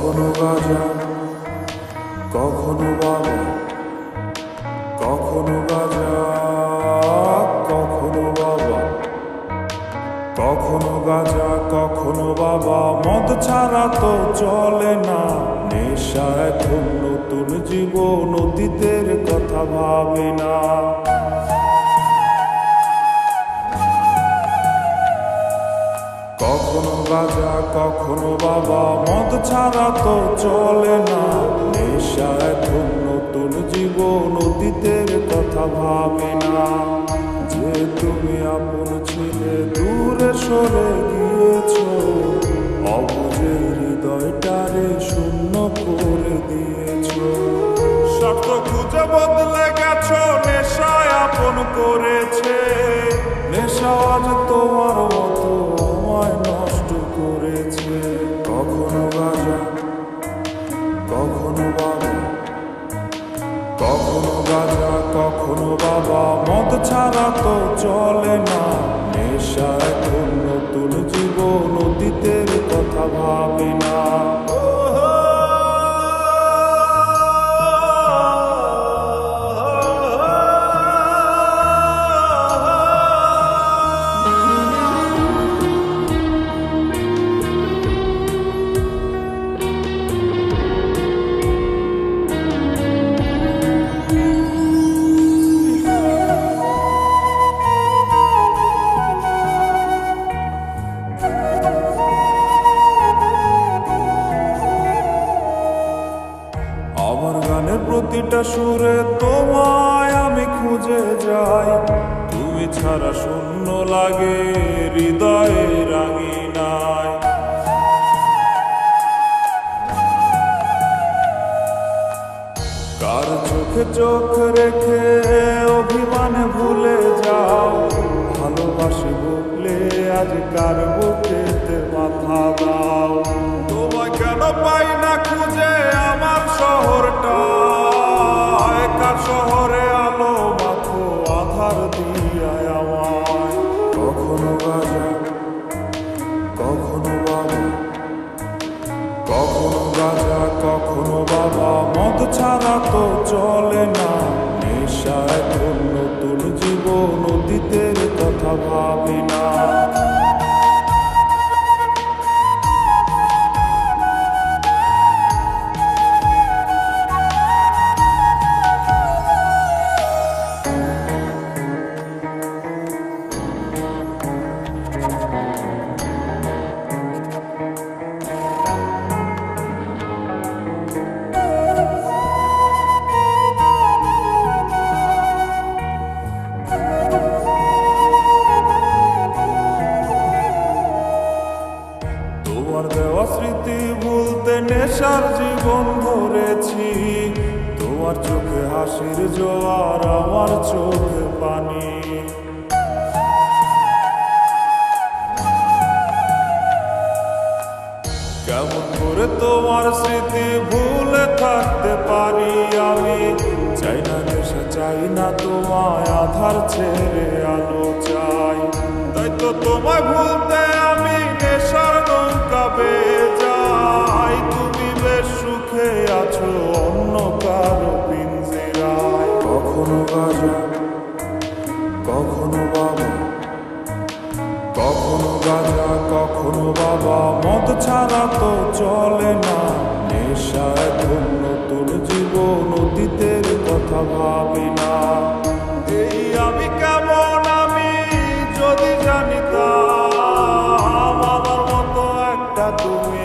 কখনো গাজা, কখনো বাবা, কখনো গাজা, কখনো বাবা, কখনো গাজা, কখনো বাবা। মদ ছাড়া তো চলে না, নেশা এখন নতুন জীবন, অতীতের কথা ভাবে না। কখনো গাজা, কখনো বাবা, মদ ছাড়া তো চলে না, নেশা এখন নতুন জীবন, অতীতের কথা ভাবে না। যে তুমি আপন ছিলে দূরে সরে গিয়েছ, অবুঝের হৃদয়টারে শূন্য করে দিয়েছ। স্বার্থ খুঁজে বদলে গেছ, নেশায় আপন করেছে। নেশা আজ তোমার মতো আমায় নষ্ট করেছে। কখনো গাজা, কখনো বাবা, কখনো গাজা, কখনো বাবা, মদ ছাড়া তো চলে না, নেশা এখন নতুন জীবন, অতীতের কথা ভাবে না। আমার গানের প্রতিটা সুরে তোমায় আমি খুঁজে যাই, তুমি ছাড়া শূন্য লাগে হৃদয়ে রাঙিনায়। কার চোখে চোখ রেখে অভিমানে ভুলে যাও, ভালোবাসি বলে আজ কার বুকেতে মাথা দাও। তোমায় কেন পাই না খুঁজে আমার শহরটা, কার শহরে আলো মাখো আধার দিয়ায় আমায়। কখনো গাজা, কখনো বাবা, কখনো গাজা, কখনো বাবা, মদ ছাড়া তো চলে না, নেশা এখন নতুন জীবন, অতীতের কথা ভাবি না। তোমার দেওয়া স্মৃতি ভুলতে নেশার জীবন ধরেছি, তোমার চোখে হাসির জোয়ার, আমার চোখে পানি। কেমন করে তোমার স্মৃতি ভুলে থাকতে পারি আমি, চাই না নেশা, চাই না তোমায়, আধার ছেড়ে আলো চাই। তাই তো তোমায় ভুলতে আমি নেশার নৌকা বেয়ে যাই, তুমি বেশ সুখে আছো অন্য কারো পিঞ্জিরায়। কখনো গাজা, কখনো বাবা, কখনো গাজা, কখনো বাবা, মদ ছাড়া তো চলে না, নেশা এখন নতুন জীবন, অতীতের কথা ভাবি না। এই আমি কেমন, আমি যদি জানিতাম আমার মতো একটা তুমি